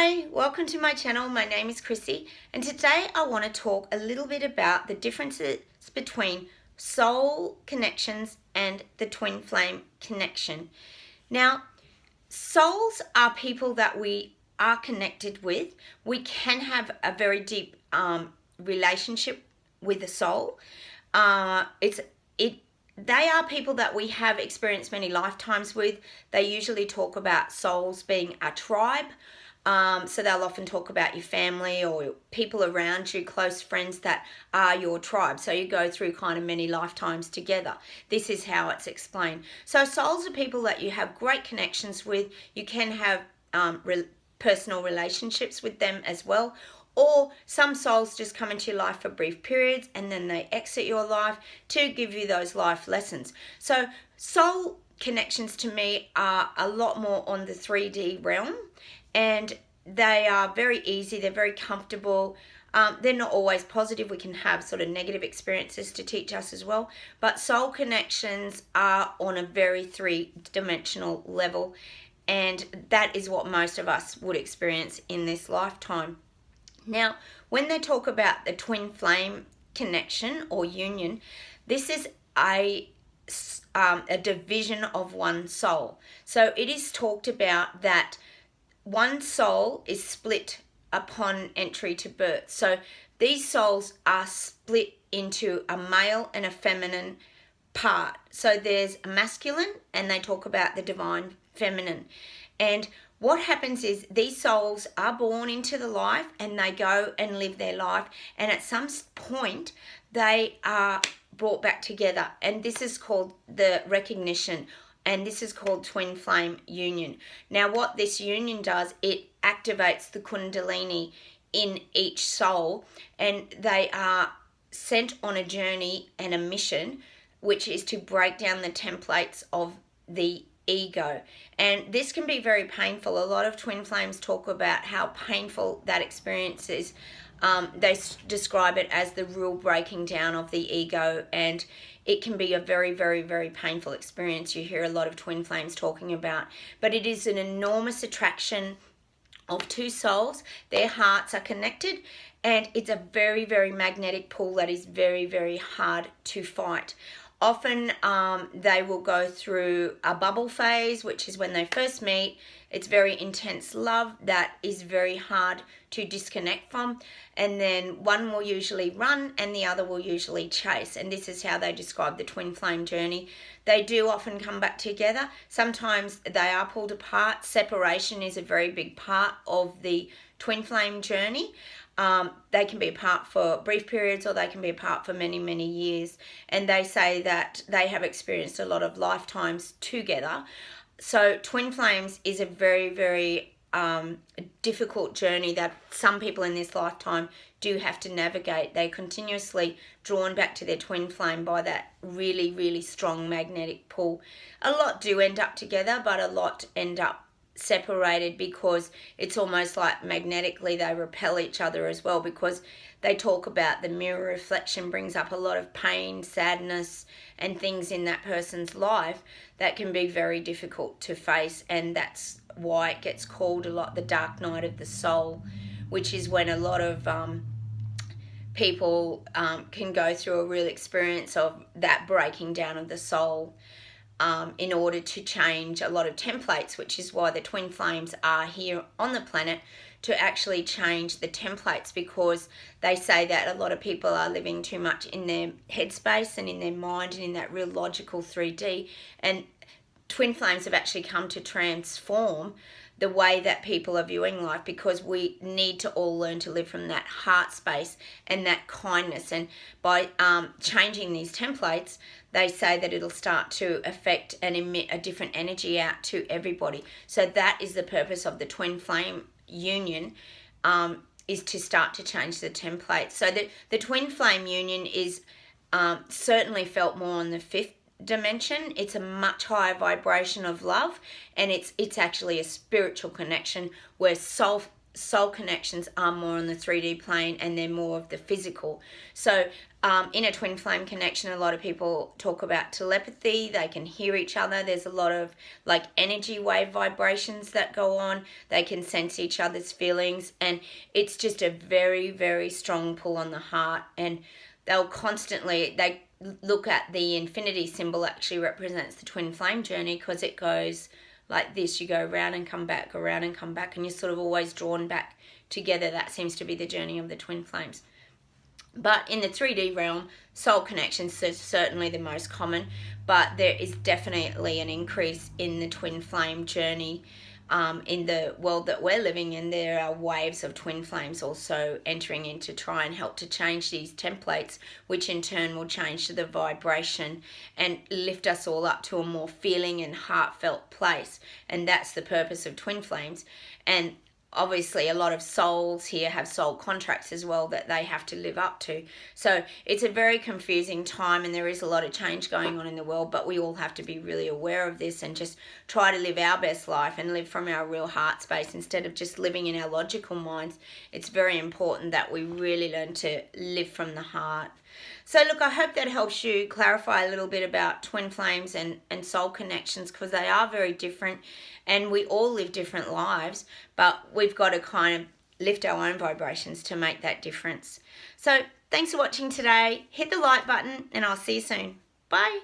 Hey, welcome to my channel. My name is Chrissy, and today I want to talk a little bit about the differences between soul connections and the twin flame connection. Now, souls are people that we are connected with. We can have a very deep relationship with a soul. They are people that we have experienced many lifetimes with. They usually talk about souls being a tribe. So they'll often talk about your family or people around you, close friends that are your tribe. So you go through kind of many lifetimes together. This is how it's explained. So souls are people that you have great connections with. You can have personal relationships with them as well. Or some souls just come into your life for brief periods and then they exit your life to give you those life lessons. So soul connections to me are a lot more on the 3D realm, and they are very easy. They're very comfortable. They're not always positive. We can have sort of negative experiences to teach us as well. But soul connections are on a very three-dimensional level, and that is what most of us would experience in this lifetime. Now, when they talk about the twin flame connection or union, this is a division of one soul. So it is talked about that one soul is split upon entry to birth. So these souls are split into a male and a feminine part. So there's a masculine, and they talk about the divine feminine. And what happens is these souls are born into the life and they go and live their life, and at some point they are brought back together, and this is called the recognition, and this is called twin flame union. Now what this union does, it activates the kundalini in each soul, and they are sent on a journey and a mission, which is to break down the templates of the ego. And this can be very painful. A lot of twin flames talk about how painful that experience is. They describe it as the real breaking down of the ego, and it can be a very, very, very painful experience. You hear a lot of twin flames talking about, but it is an enormous attraction of two souls. Their hearts are connected, and it's a very, very magnetic pull that is very, very hard to fight. Often they will go through a bubble phase, which is when they first meet. It's very intense love that is very hard to disconnect from. And then one will usually run and the other will usually chase. And this is how they describe the twin flame journey. They do often come back together. Sometimes they are pulled apart. Separation is a very big part of the twin flame journey. They can be apart for brief periods, or they can be apart for many, many years. And they say that they have experienced a lot of lifetimes together. So twin flames is a very, very difficult journey that some people in this lifetime do have to navigate. They're continuously drawn back to their twin flame by that really, really strong magnetic pull. A lot do end up together, but a lot end up separated, because it's almost like magnetically they repel each other as well, because they talk about the mirror reflection brings up a lot of pain, sadness, and things in that person's life that can be very difficult to face. And that's why it gets called a lot the dark night of the soul, which is when a lot of people can go through a real experience of that breaking down of the soul, in order to change a lot of templates, which is why the twin flames are here on the planet, to actually change the templates, because they say that a lot of people are living too much in their headspace and in their mind and in that real logical 3D, and twin flames have actually come to transform the way that people are viewing life, because we need to all learn to live from that heart space and that kindness. And by changing these templates, they say that it'll start to affect and emit a different energy out to everybody. So that is the purpose of the twin flame union, is to start to change the template. So the twin flame union is certainly felt more on the fifth dimension. It's a much higher vibration of love, and it's actually a spiritual connection where soul connections are more on the 3D plane, and they're more of the physical. So in a twin flame connection, a lot of people talk about telepathy. They can hear each other. There's a lot of like energy wave vibrations that go on. They can sense each other's feelings, and it's just a very, very strong pull on the heart. And they'll constantly, they look at the infinity symbol, actually represents the twin flame journey, because it goes like this. You go around and come back, around and come back, and you're sort of always drawn back together. That seems to be the journey of the twin flames. But in the 3D realm, soul connections are certainly the most common, but there is definitely an increase in the twin flame journey. In the world that we're living in, there are waves of twin flames also entering in to try and help to change these templates, which in turn will change the vibration and lift us all up to a more feeling and heartfelt place. And that's the purpose of twin flames. And obviously a lot of souls here have soul contracts as well that they have to live up to. So it's a very confusing time, and there is a lot of change going on in the world, but we all have to be really aware of this and just try to live our best life and live from our real heart space instead of just living in our logical minds. It's very important that we really learn to live from the heart. So look, I hope that helps you clarify a little bit about twin flames and soul connections, because they are very different and we all live different lives, but we've got to kind of lift our own vibrations to make that difference. So thanks for watching today. Hit the like button and I'll see you soon. Bye.